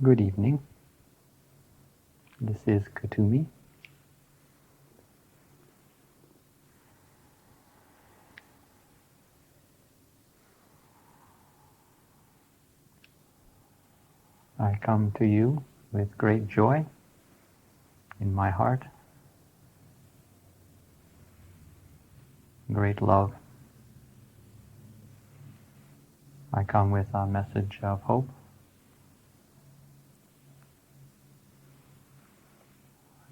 Good evening. This is Kathumi. I come to you with great joy in my heart, great love. I come with a message of hope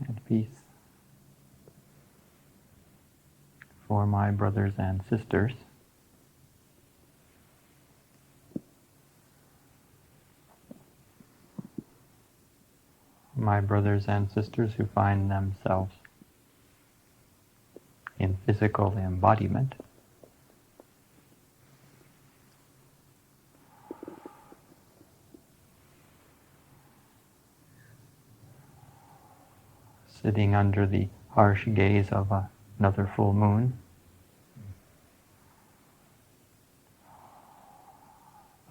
and peace for my brothers and sisters. My brothers and sisters who find themselves in physical embodiment, sitting under the harsh gaze of another full moon.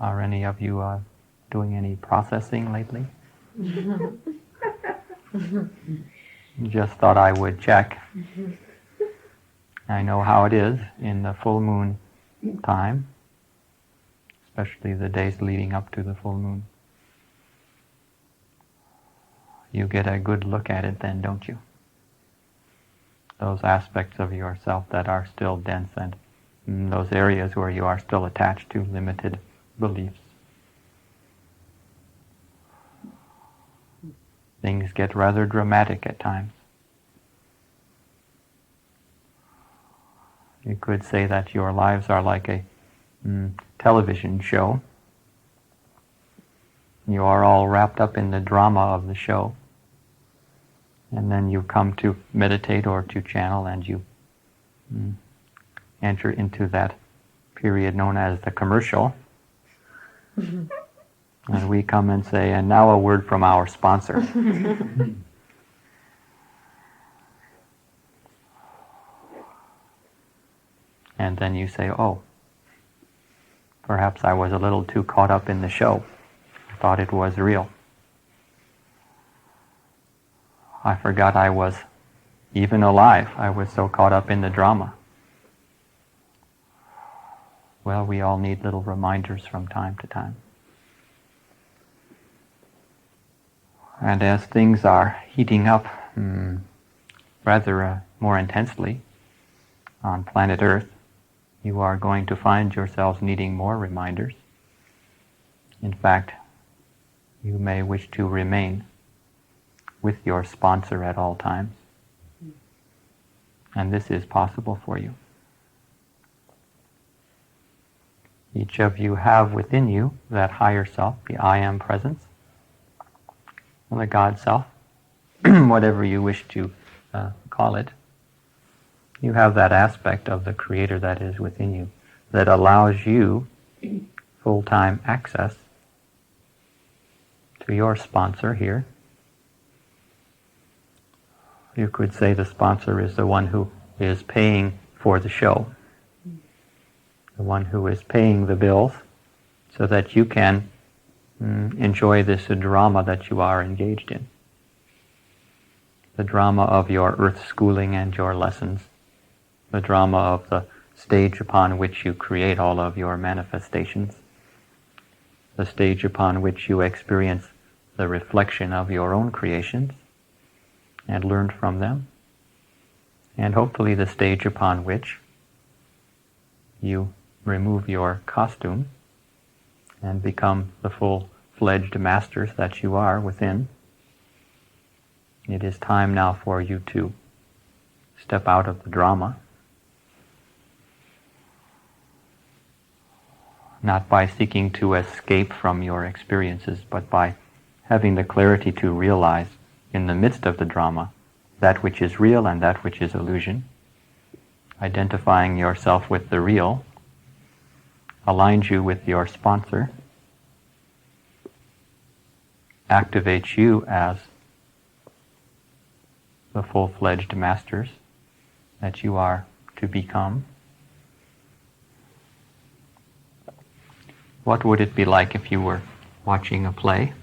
Are any of you doing any processing lately? Just thought I would check. I know how it is in the full moon time, especially the days leading up to the full moon. You get a good look at it then, don't you? Those aspects of yourself that are still dense and those areas where you are still attached to limited beliefs. Things get rather dramatic at times. You could say that your lives are like a television show. You are all wrapped up in the drama of the show. And then you come to meditate or to channel and you enter into that period known as the commercial. And we come and say, and now a word from our sponsor. And then you say, oh, perhaps I was a little too caught up in the show. I thought it was real. I forgot I was even alive. I was so caught up in the drama. Well, we all need little reminders from time to time. And as things are heating up rather more intensely on planet Earth, you are going to find yourselves needing more reminders. In fact, you may wish to remain with your sponsor at all times. And this is possible for you. Each of you have within you that higher self, the I Am presence, and the God self, whatever you wish to call it. You have that aspect of the Creator that is within you that allows you full-time access to your sponsor here. You could say the sponsor is the one who is paying for the show, the one who is paying the bills so that you can enjoy this drama that you are engaged in. The drama of your earth schooling and your lessons, the drama of the stage upon which you create all of your manifestations, the stage upon which you experience the reflection of your own creations and learn from them, and hopefully the stage upon which you remove your costume and become the full-fledged masters that you are within. It is time now for you to step out of the drama, not by seeking to escape from your experiences, but by having the clarity to realize in the midst of the drama that which is real and that which is illusion. Identifying yourself with the real aligns you with your sponsor, activates you as the full-fledged masters that you are to become. What would it be like if you were watching a play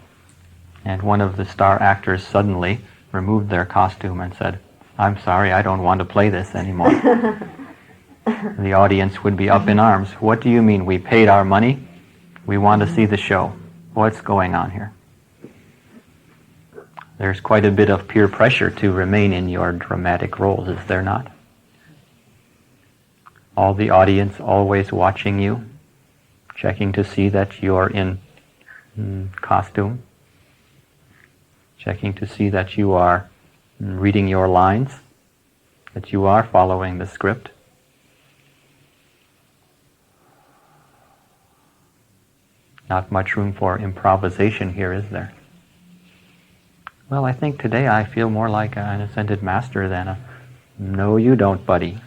and one of the star actors suddenly removed their costume and said, "I'm sorry, I don't want to play this anymore." The audience would be up in arms. "What do you mean? We paid our money? We want to see the show. What's going on here?" There's quite a bit of peer pressure to remain in your dramatic roles, is there not? All the audience always watching you, checking to see that you're in costume, checking to see that you are reading your lines, that you are following the script. Not much room for improvisation here, is there? "Well, I think today I feel more like an ascended master than a..." No, you don't, buddy.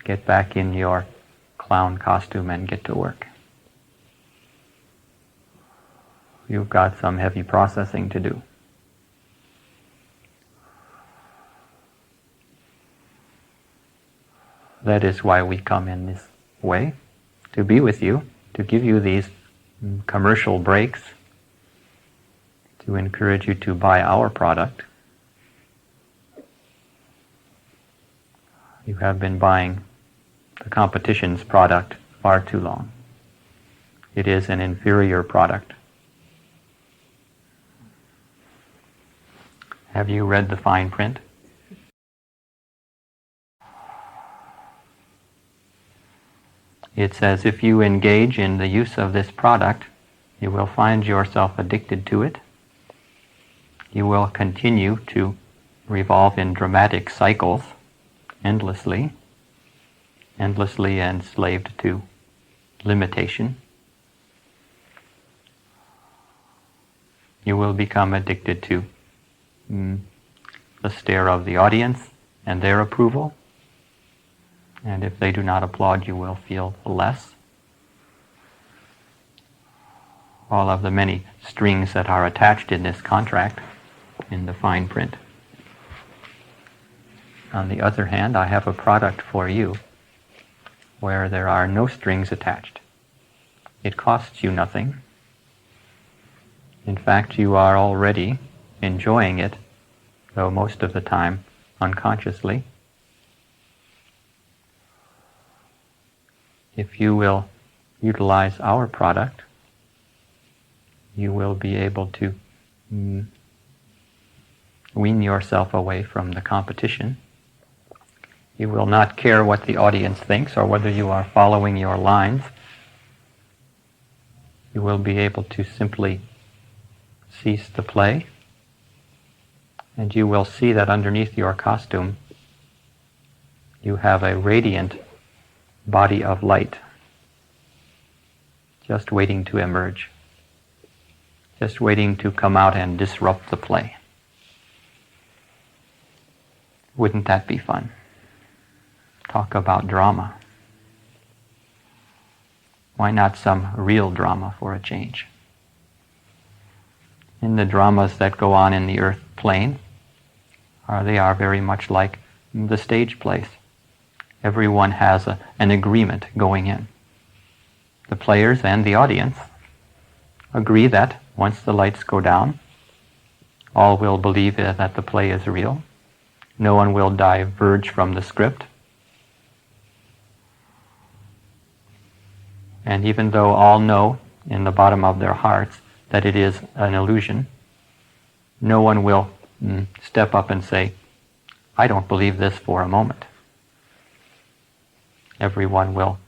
Get back in your clown costume and get to work. You've got some heavy processing to do. That is why we come in this way, to be with you, to give you these commercial breaks, to encourage you to buy our product. You have been buying the competition's product far too long. It is an inferior product. Have you read the fine print? It says if you engage in the use of this product, you will find yourself addicted to it. You will continue to revolve in dramatic cycles endlessly enslaved to limitation. You will become addicted to the stare of the audience and their approval. And if they do not applaud, you will feel less. All of the many strings that are attached in this contract, in the fine print. On the other hand, I have a product for you where there are no strings attached. It costs you nothing. In fact, you are already enjoying it, though most of the time unconsciously. If you will utilize our product, you will be able to wean yourself away from the competition. You will not care what the audience thinks or whether you are following your lines. You will be able to simply cease the play, and you will see that underneath your costume you have a radiant body of light just waiting to emerge, just waiting to come out and disrupt the play. Wouldn't that be fun? Talk about drama. Why not some real drama for a change? In the dramas that go on in the earth plane, they are very much like the stage plays. Everyone has an agreement going in. The players and the audience agree that once the lights go down, all will believe that the play is real. No one will diverge from the script. And even though all know in the bottom of their hearts that it is an illusion, no one will step up and say, "I don't believe this for a moment." Everyone will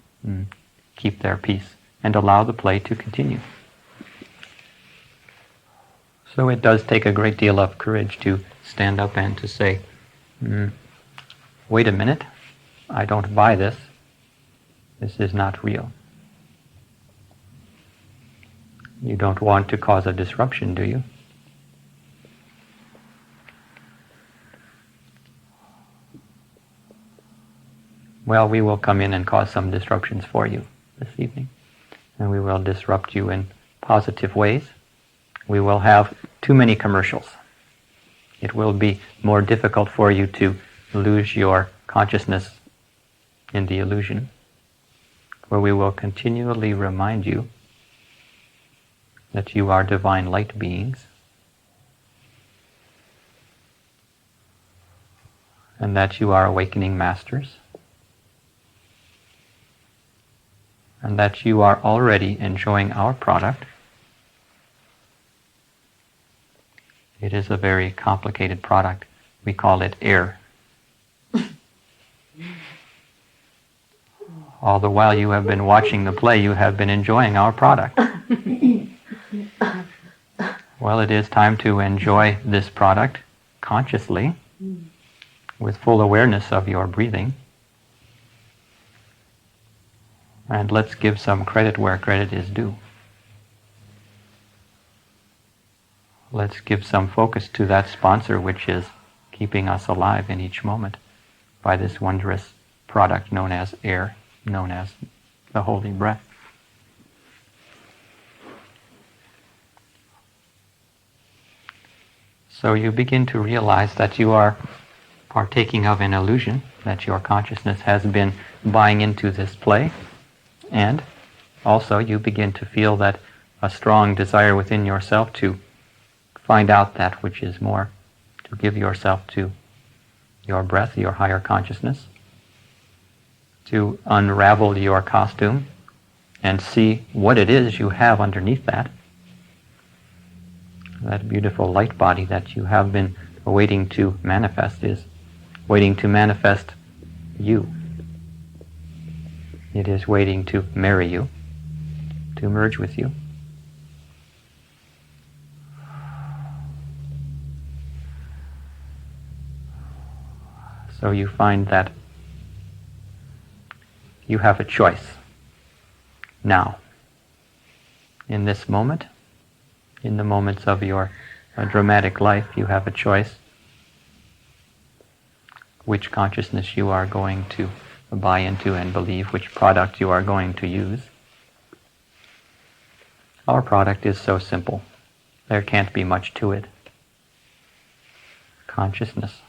keep their peace and allow the play to continue. So it does take a great deal of courage to stand up and to say, "Wait a minute, I don't buy this. This is not real." You don't want to cause a disruption, do you? Well, we will come in and cause some disruptions for you this evening. And we will disrupt you in positive ways. We will have too many commercials. It will be more difficult for you to lose your consciousness in the illusion, where we will continually remind you that you are divine light beings, and that you are awakening masters, and that you are already enjoying our product. It is a very complicated product. We call it air. All the while you have been watching the play, you have been enjoying our product. Well, it is time to enjoy this product consciously, with full awareness of your breathing. And let's give some credit where credit is due. Let's give some focus to that sponsor which is keeping us alive in each moment by this wondrous product known as air, known as the holy breath. So you begin to realize that you are partaking of an illusion, that your consciousness has been buying into this play, and also you begin to feel that a strong desire within yourself to find out that which is more, to give yourself to your breath, your higher consciousness, to unravel your costume and see what it is you have underneath that. That beautiful light body that you have been waiting to manifest is waiting to manifest you. It is waiting to marry you, to merge with you. So you find that you have a choice now, in this moment, in the moments of your dramatic life. You have a choice which consciousness you are going to buy into and believe, which product you are going to use. Our product is so simple. There can't be much to it. Consciousness.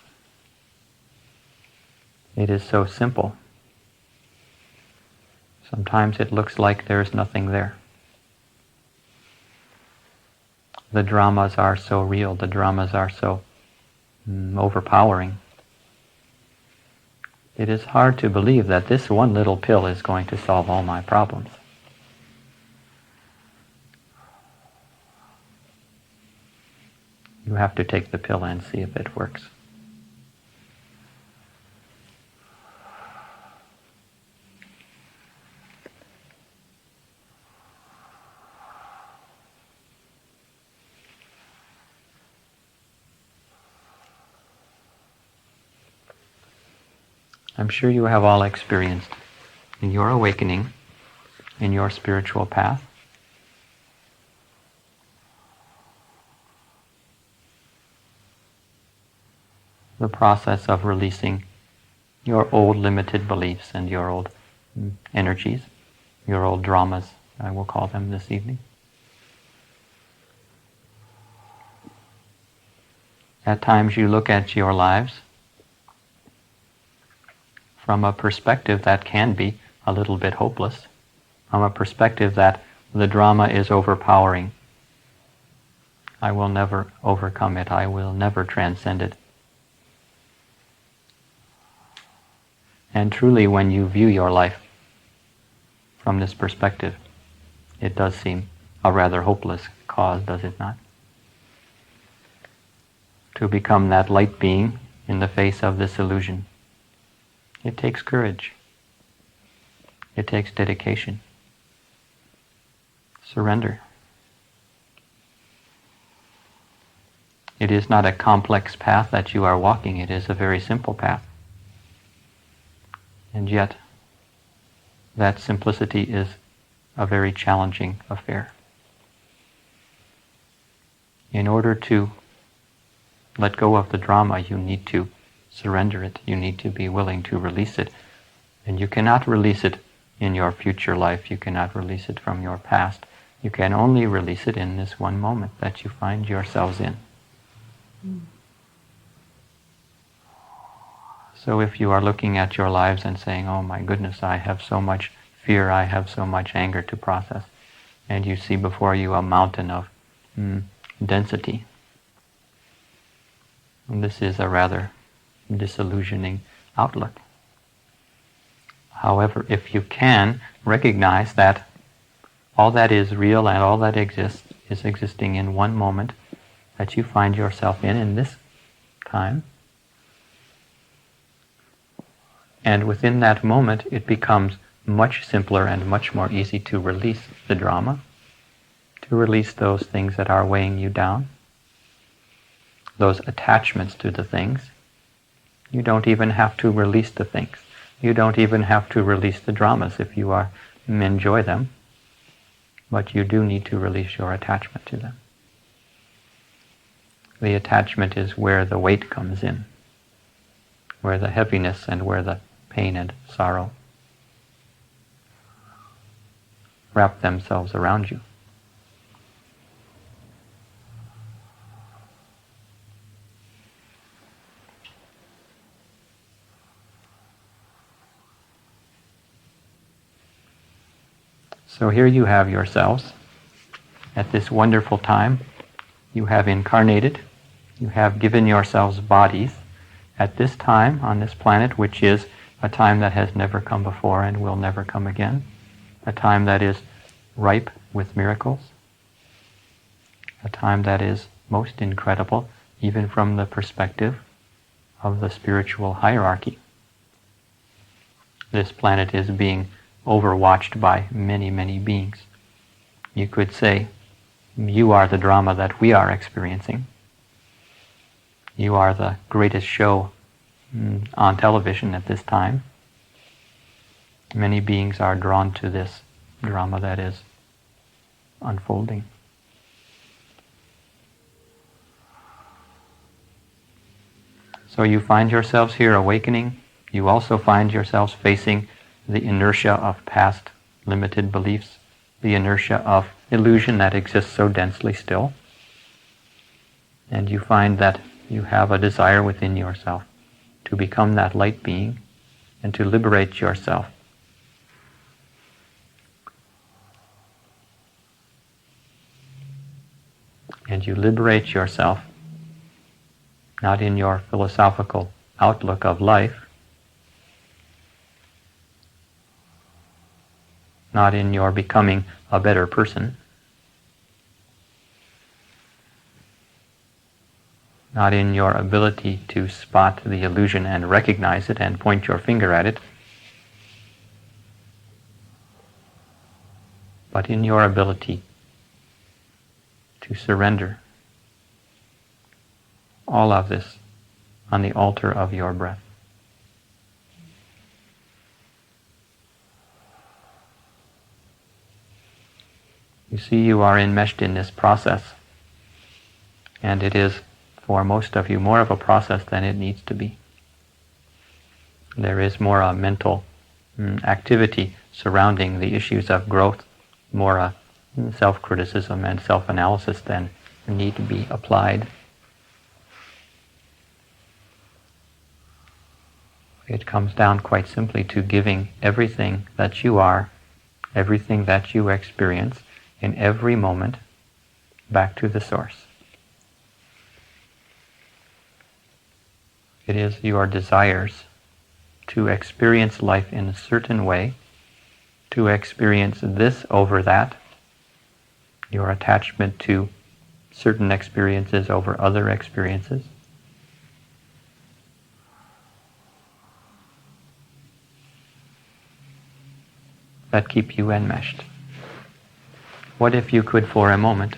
It is so simple. Sometimes it looks like there's nothing there. The dramas are so real, the dramas are so overpowering. It is hard to believe that this one little pill is going to solve all my problems. You have to take the pill and see if it works. I'm sure you have all experienced in your awakening, in your spiritual path, the process of releasing your old limited beliefs and your old energies, your old dramas, I will call them this evening. At times you look at your lives from a perspective that can be a little bit hopeless, from a perspective that the drama is overpowering. I will never overcome it. I will never transcend it. And truly, when you view your life from this perspective, it does seem a rather hopeless cause, does it not? To become that light being in the face of this illusion. It takes courage. It takes dedication. Surrender. It is not a complex path that you are walking. It is a very simple path. And yet, that simplicity is a very challenging affair. In order to let go of the drama, you need to surrender it. You need to be willing to release it. And you cannot release it in your future life. You cannot release it from your past. You can only release it in this one moment that you find yourselves in. So if you are looking at your lives and saying, oh my goodness, I have so much fear, I have so much anger to process, and you see before you a mountain of density, and this is a rather disillusioning outlook. However, if you can recognize that all that is real and all that exists is existing in one moment that you find yourself in this time, and within that moment it becomes much simpler and much more easy to release the drama, to release those things that are weighing you down, those attachments to the things. You don't even have to release the things. You don't even have to release the dramas if you enjoy them, but you do need to release your attachment to them. The attachment is where the weight comes in, where the heaviness and where the pain and sorrow wrap themselves around you. So here you have yourselves at this wonderful time. You have incarnated, you have given yourselves bodies at this time on this planet, which is a time that has never come before and will never come again, a time that is ripe with miracles, a time that is most incredible even from the perspective of the spiritual hierarchy. This planet is being overwatched by many, many beings. You could say, you are the drama that we are experiencing. You are the greatest show on television at this time. Many beings are drawn to this drama that is unfolding. So you find yourselves here awakening. You also find yourselves facing the inertia of past limited beliefs, the inertia of illusion that exists so densely still. And you find that you have a desire within yourself to become that light being and to liberate yourself. And you liberate yourself not in your philosophical outlook of life, not in your becoming a better person, not in your ability to spot the illusion and recognize it and point your finger at it, but in your ability to surrender all of this on the altar of your breath. You see, you are enmeshed in this process, and it is, for most of you, more of a process than it needs to be. There is more mental activity surrounding the issues of growth, more self-criticism and self-analysis than need to be applied. It comes down quite simply to giving everything that you are, everything that you experience, in every moment, back to the source. It is your desires to experience life in a certain way, to experience this over that, your attachment to certain experiences over other experiences, that keep you enmeshed. What if you could, for a moment,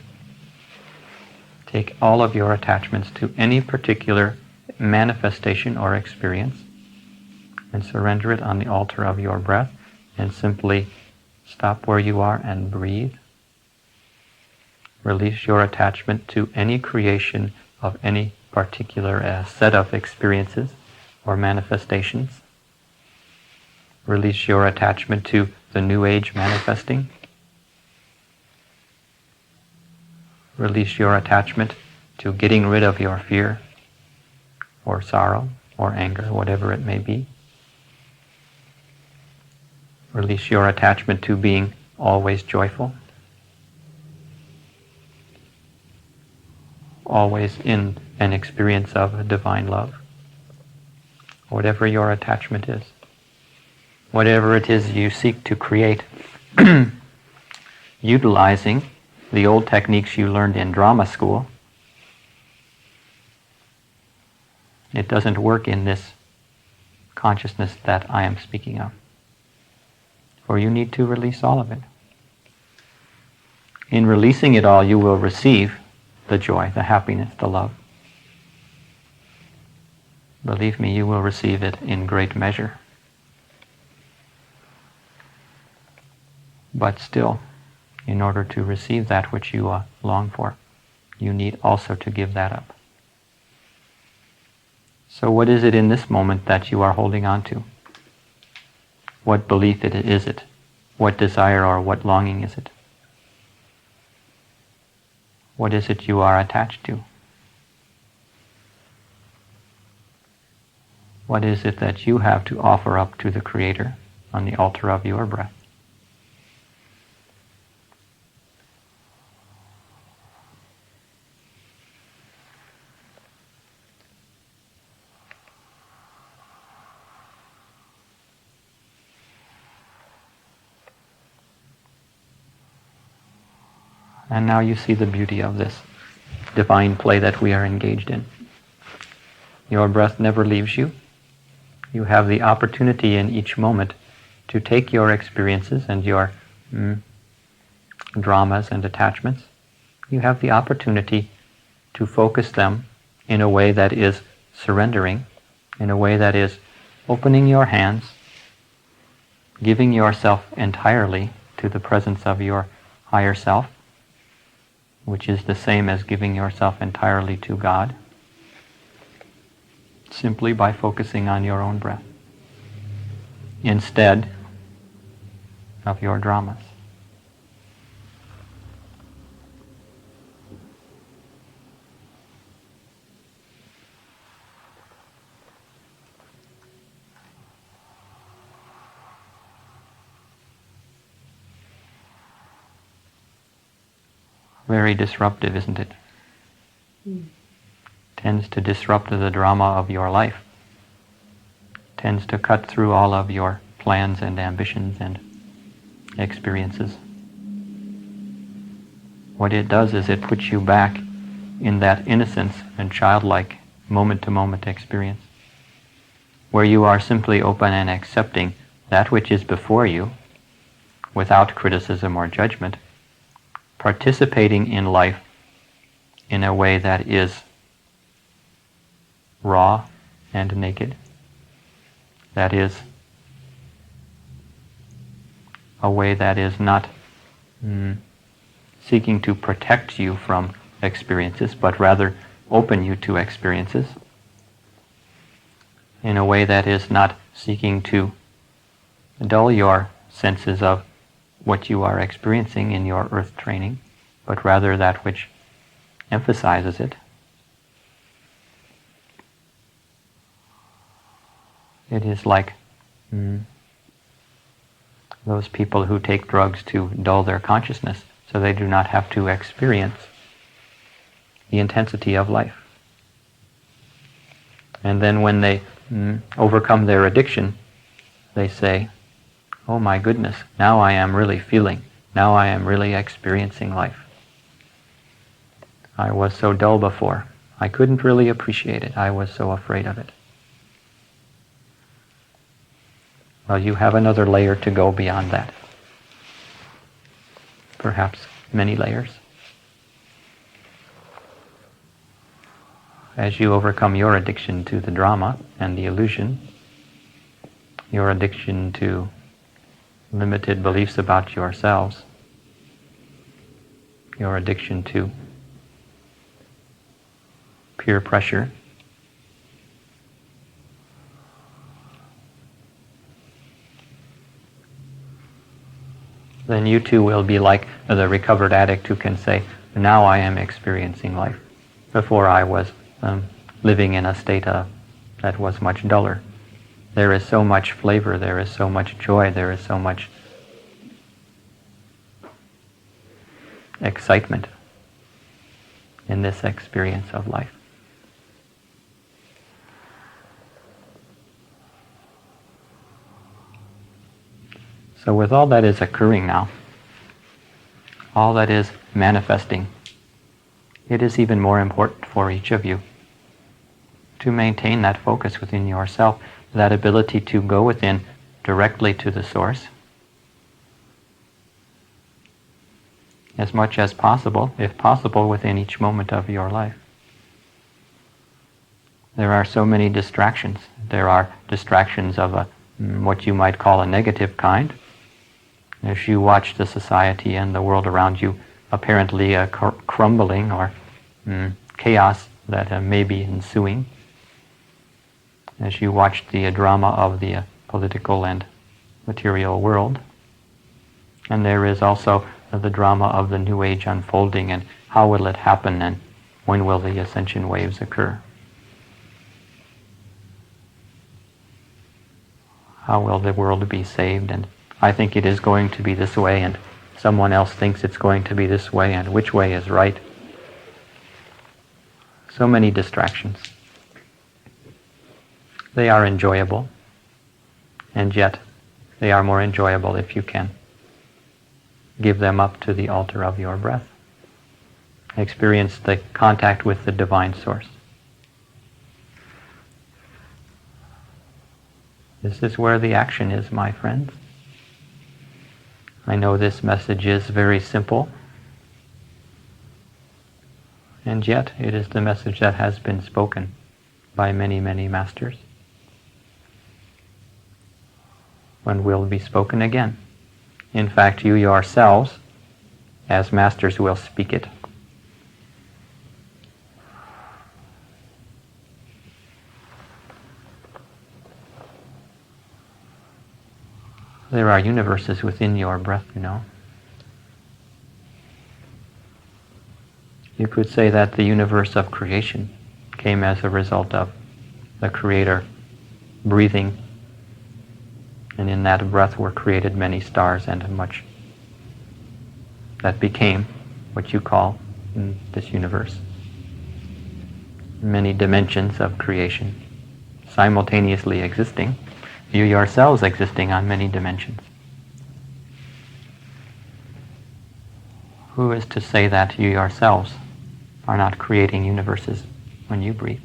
take all of your attachments to any particular manifestation or experience and surrender it on the altar of your breath and simply stop where you are and breathe? Release your attachment to any creation of any particular set of experiences or manifestations. Release your attachment to the New Age manifesting. Release your attachment to getting rid of your fear or sorrow or anger, whatever it may be. Release your attachment to being always joyful, always in an experience of divine love. whatever your attachment is, whatever it is you seek to create, utilizing the old techniques you learned in drama school. It doesn't work in this consciousness that I am speaking of. For you need to release all of it. In releasing it all, you will receive the joy, the happiness, the love. Believe me, you will receive it in great measure. But still, in order to receive that which you long for, you need also to give that up. So what is it in this moment that you are holding on to? What belief is it? What desire or what longing is it? What is it you are attached to? What is it that you have to offer up to the Creator on the altar of your breath? And now you see the beauty of this divine play that we are engaged in. Your breath never leaves you. You have the opportunity in each moment to take your experiences and your dramas and attachments. You have the opportunity to focus them in a way that is surrendering, in a way that is opening your hands, giving yourself entirely to the presence of your higher self, which is the same as giving yourself entirely to God, simply by focusing on your own breath, instead of your dramas. Very disruptive, isn't it? Tends to disrupt the drama of your life. Tends to cut through all of your plans and ambitions and experiences. What it does is it puts you back in that innocence and childlike moment-to-moment experience, where you are simply open and accepting that which is before you without criticism or judgment, participating in life in a way that is raw and naked. That is a way that is not seeking to protect you from experiences, but rather open you to experiences. In a way that is not seeking to dull your senses of what you are experiencing in your earth training, but rather that which emphasizes it. It is like those people who take drugs to dull their consciousness so they do not have to experience the intensity of life. And then when they overcome their addiction, they say, "Oh my goodness, now I am really feeling, now I am really experiencing life. I was so dull before. I couldn't really appreciate it. I was so afraid of it." Well, you have another layer to go beyond that. Perhaps many layers. As you overcome your addiction to the drama and the illusion, your addiction to limited beliefs about yourselves, your addiction to peer pressure, then you too will be like the recovered addict who can say, "Now I am experiencing life. Before I was living in a state that was much duller. There is so much flavor, there is so much joy, there is so much excitement in this experience of life." So with all that is occurring now, all that is manifesting, it is even more important for each of you to maintain that focus within yourself, that ability to go within directly to the source, as much as possible, if possible, within each moment of your life. There are so many distractions. There are distractions of what you might call a negative kind. As you watch the society and the world around you apparently crumbling or chaos that may be ensuing, as you watch the drama of the political and material world, and there is also the drama of the New Age unfolding, and how will it happen, and when will the ascension waves occur? How will the world be saved? And I think it is going to be this way, and someone else thinks it's going to be this way, and which way is right? So many distractions. They are enjoyable, and yet they are more enjoyable if you can give them up to the altar of your breath. Experience the contact with the divine source. This is where the action is, my friends. I know this message is very simple, and yet it is the message that has been spoken by many, many masters, and will be spoken again. In fact, you yourselves, as masters, will speak it. There are universes within your breath, you know. You could say that the universe of creation came as a result of the Creator breathing, and in that breath were created many stars and much that became what you call in this universe. Many dimensions of creation simultaneously existing, you yourselves existing on many dimensions. Who is to say that you yourselves are not creating universes when you breathe?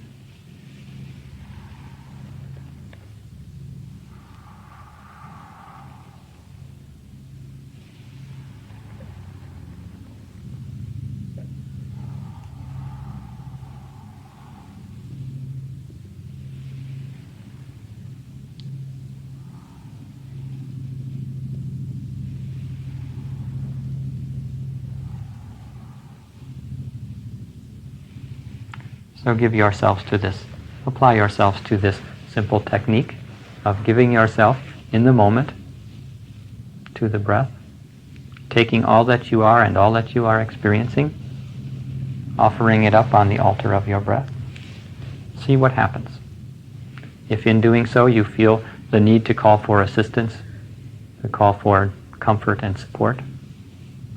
So give yourselves to this, apply yourselves to this simple technique of giving yourself in the moment to the breath, taking all that you are and all that you are experiencing, offering it up on the altar of your breath. See what happens. If in doing so you feel the need to call for assistance, to call for comfort and support,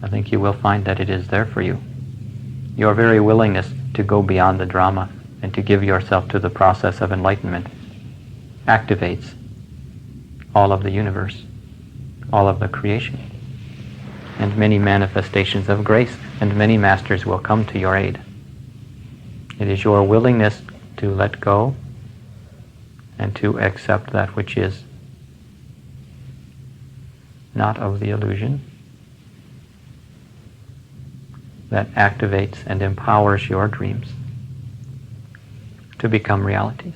I think you will find that it is there for you. Your very willingness to go beyond the drama and to give yourself to the process of enlightenment activates all of the universe, all of the creation, and many manifestations of grace, and many masters will come to your aid. It is your willingness to let go and to accept that which is not of the illusion that activates and empowers your dreams to become realities.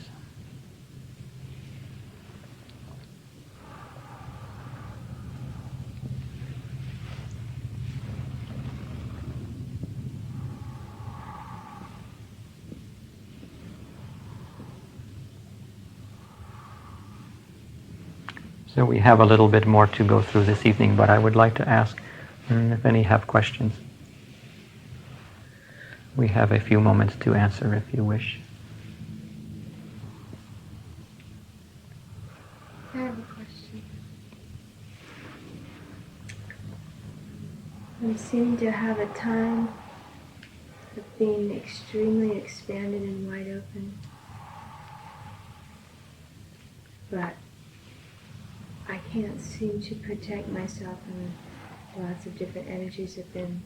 So we have a little bit more to go through this evening, but I would like to ask if any have questions. We have a few moments to answer if you wish. I have a question. I seem to have a time of being extremely expanded and wide open. But I can't seem to protect myself, and lots of different energies have been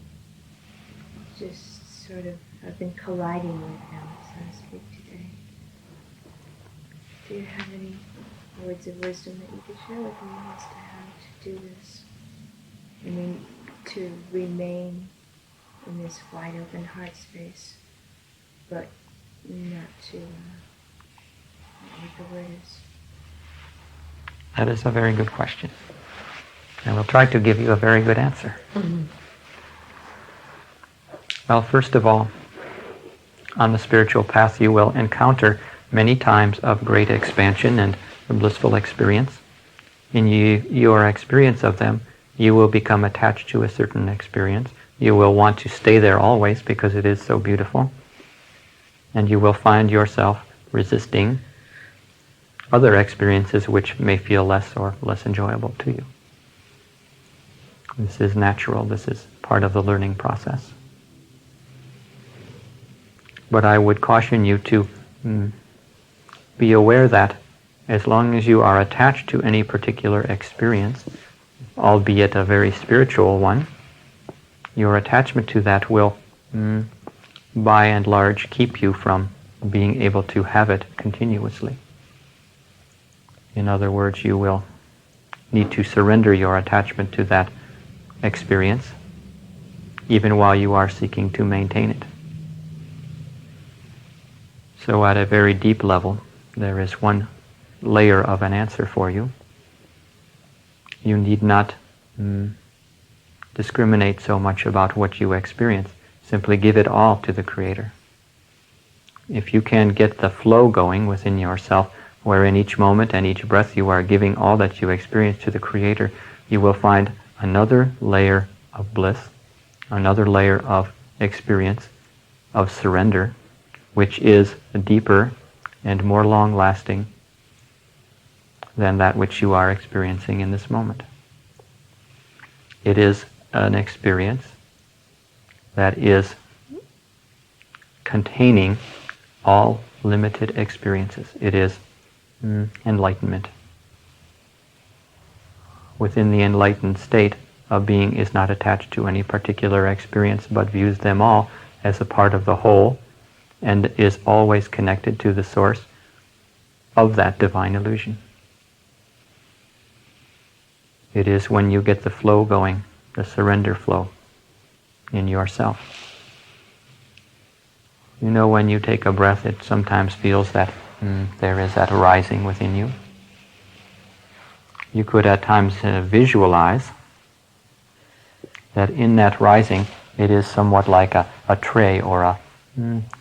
just sort of, I've been colliding with them, so to speak, today. Do you have any words of wisdom that you could share with me as to how to do this? I mean, to remain in this wide open heart space, but not to, what the word is. That is a very good question. I will try to give you a very good answer. Well, first of all, on the spiritual path you will encounter many times of great expansion and blissful experience. In your experience of them, you will become attached to a certain experience. You will want to stay there always because it is so beautiful. And you will find yourself resisting other experiences which may feel less or less enjoyable to you. This is natural. This is part of the learning process. But I would caution you to be aware that as long as you are attached to any particular experience, albeit a very spiritual one, your attachment to that will, by and large, keep you from being able to have it continuously. In other words, you will need to surrender your attachment to that experience, even while you are seeking to maintain it. So at a very deep level, there is one layer of an answer for you. You need not discriminate so much about what you experience. Simply give it all to the Creator. If you can get the flow going within yourself, where in each moment and each breath you are giving all that you experience to the Creator, you will find another layer of bliss, another layer of experience, of surrender, which is deeper and more long-lasting than that which you are experiencing in this moment. It is an experience that is containing all limited experiences. It is enlightenment. Within the enlightened state, a being is not attached to any particular experience, but views them all as a part of the whole, and is always connected to the source of that divine illusion. It is when you get the flow going, the surrender flow in yourself. You know, when you take a breath, it sometimes feels that there is that rising within you. You could at times visualize that in that rising, it is somewhat like a tray or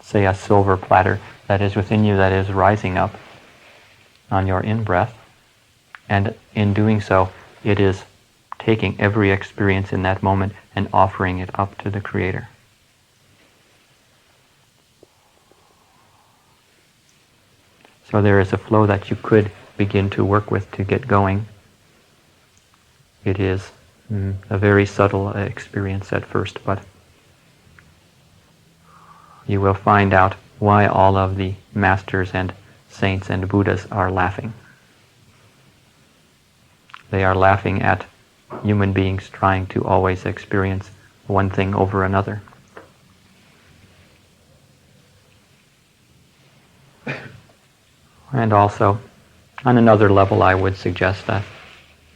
say a silver platter that is within you that is rising up on your in-breath. And in doing so, it is taking every experience in that moment and offering it up to the Creator. So there is a flow that you could begin to work with to get going. It is a very subtle experience at first, but you will find out why all of the masters and saints and Buddhas are laughing. They are laughing at human beings trying to always experience one thing over another. And also, on another level, I would suggest that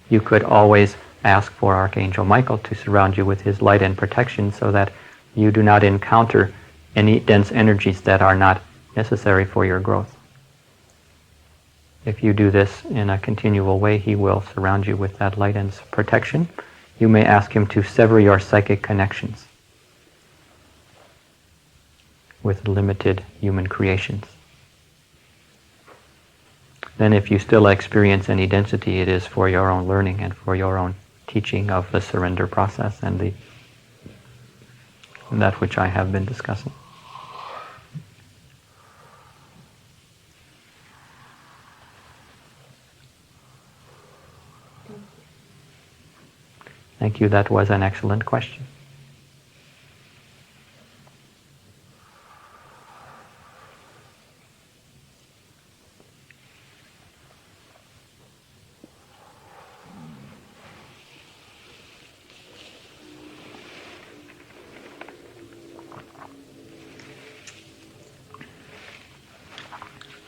you could always ask for Archangel Michael to surround you with his light and protection so that you do not encounter any dense energies that are not necessary for your growth. If you do this in a continual way, he will surround you with that light and protection. You may ask him to sever your psychic connections with limited human creations. Then if you still experience any density, it is for your own learning and for your own teaching of the surrender process and that which I have been discussing. Thank you. That was an excellent question.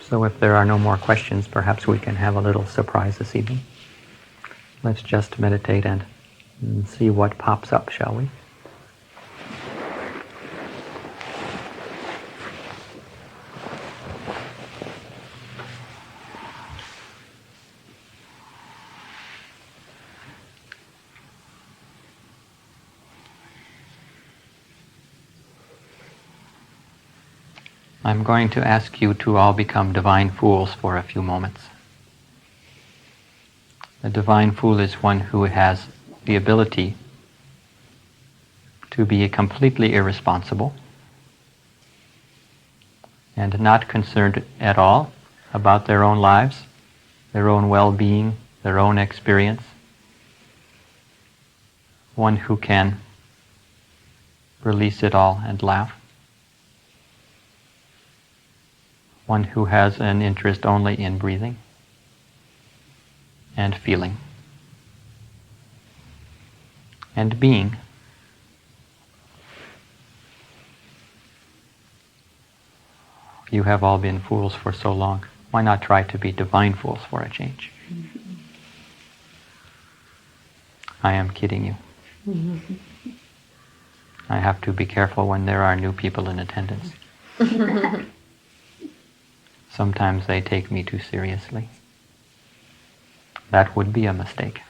So if there are no more questions, perhaps we can have a little surprise this evening. Let's just meditate and see what pops up, shall we? I'm going to ask you to all become divine fools for a few moments. A divine fool is one who has the ability to be completely irresponsible and not concerned at all about their own lives, their own well-being, their own experience. One who can release it all and laugh. One who has an interest only in breathing and feeling and being. You have all been fools for so long. Why not try to be divine fools for a change? I am kidding you. I have to be careful when there are new people in attendance. Sometimes they take me too seriously. That would be a mistake.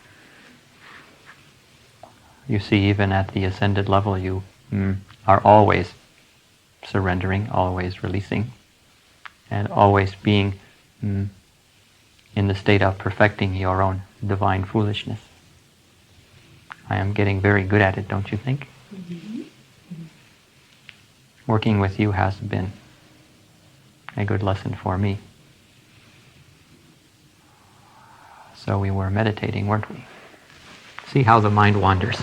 You see, even at the ascended level, you are always surrendering, always releasing, and always being in the state of perfecting your own divine foolishness. I am getting very good at it, don't you think? Mm-hmm. Working with you has been a good lesson for me. So we were meditating, weren't we? See how the mind wanders.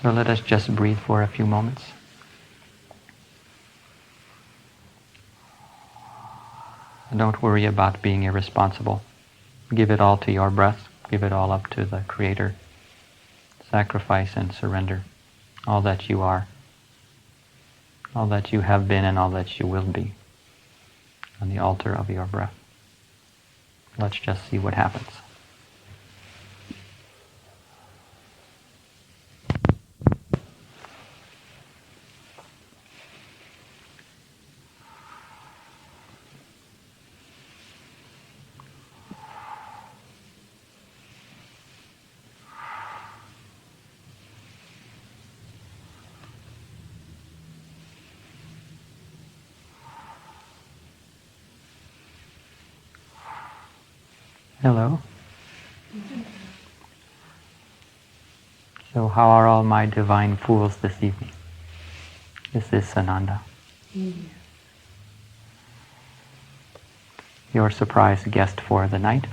So let us just breathe for a few moments. Don't worry about being irresponsible. Give it all to your breath. Give it all up to the Creator. Sacrifice and surrender all that you are, all that you have been, and all that you will be on the altar of your breath. Let's just see what happens. Hello. So how are all my divine fools this evening? This is Sananda. Your surprise guest for the night.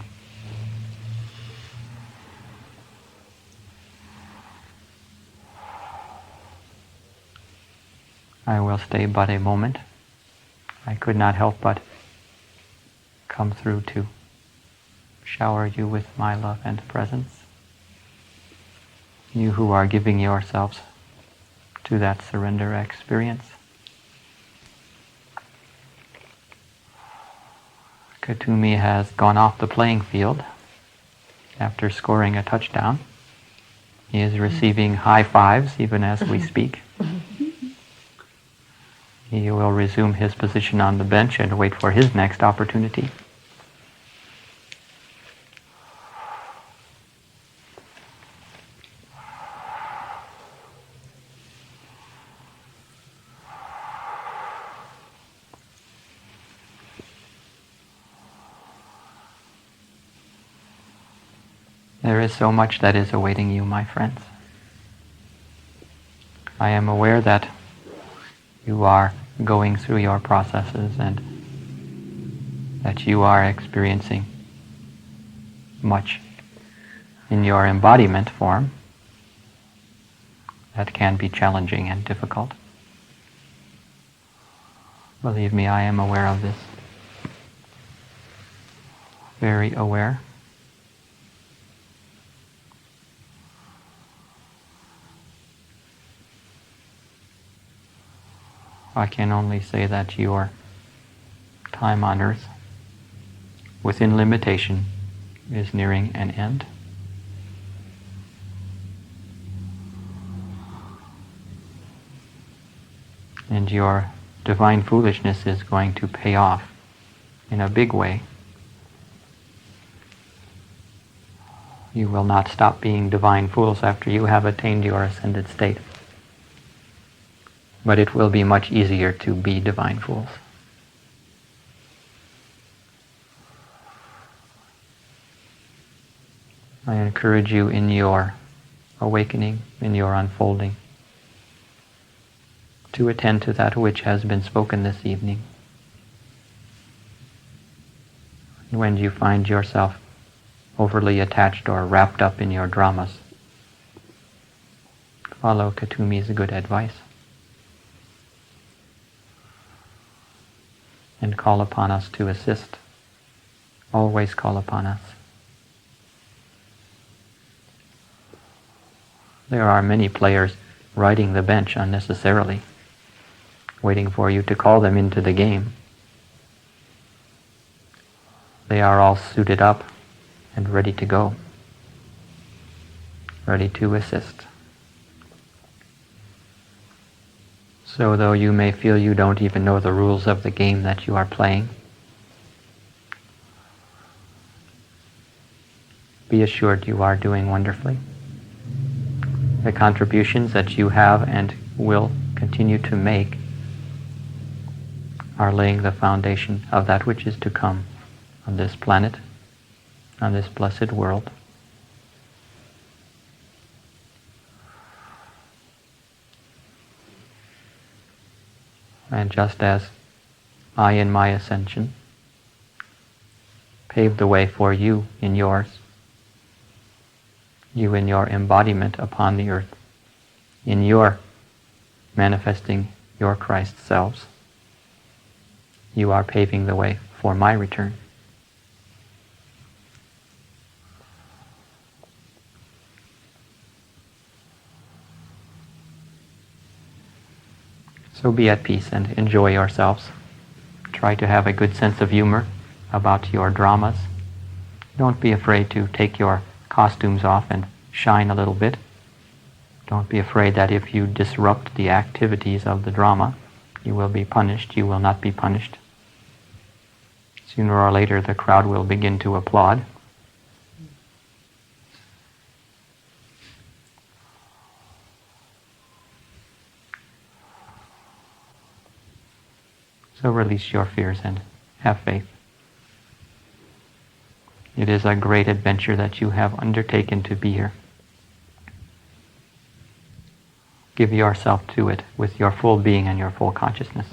I will stay but a moment. I could not help but come through to shower you with my love and presence. You who are giving yourselves to that surrender experience. Kathumi has gone off the playing field after scoring a touchdown. He is receiving high fives even as we speak. He will resume his position on the bench and wait for his next opportunity. There is so much that is awaiting you, my friends. I am aware that you are going through your processes and that you are experiencing much in your embodiment form that can be challenging and difficult. Believe me, I am aware of this. Very aware. I can only say that your time on earth, within limitation, is nearing an end. And your divine foolishness is going to pay off in a big way. You will not stop being divine fools after you have attained your ascended state. But it will be much easier to be divine fools. I encourage you in your awakening, in your unfolding, to attend to that which has been spoken this evening. When you find yourself overly attached or wrapped up in your dramas, follow Kathumi's good advice and call upon us to assist. Always call upon us. There are many players riding the bench unnecessarily, waiting for you to call them into the game. They are all suited up and ready to go, ready to assist. So though you may feel you don't even know the rules of the game that you are playing, be assured you are doing wonderfully. The contributions that you have and will continue to make are laying the foundation of that which is to come on this planet, on this blessed world. And just as I in my ascension paved the way for you in yours, you in your embodiment upon the earth, in your manifesting your Christ selves, you are paving the way for my return. So be at peace and enjoy yourselves. Try to have a good sense of humor about your dramas. Don't be afraid to take your costumes off and shine a little bit. Don't be afraid that if you disrupt the activities of the drama, you will be punished. You will not be punished. Sooner or later, the crowd will begin to applaud. So release your fears and have faith. It is a great adventure that you have undertaken to be here. Give yourself to it with your full being and your full consciousness.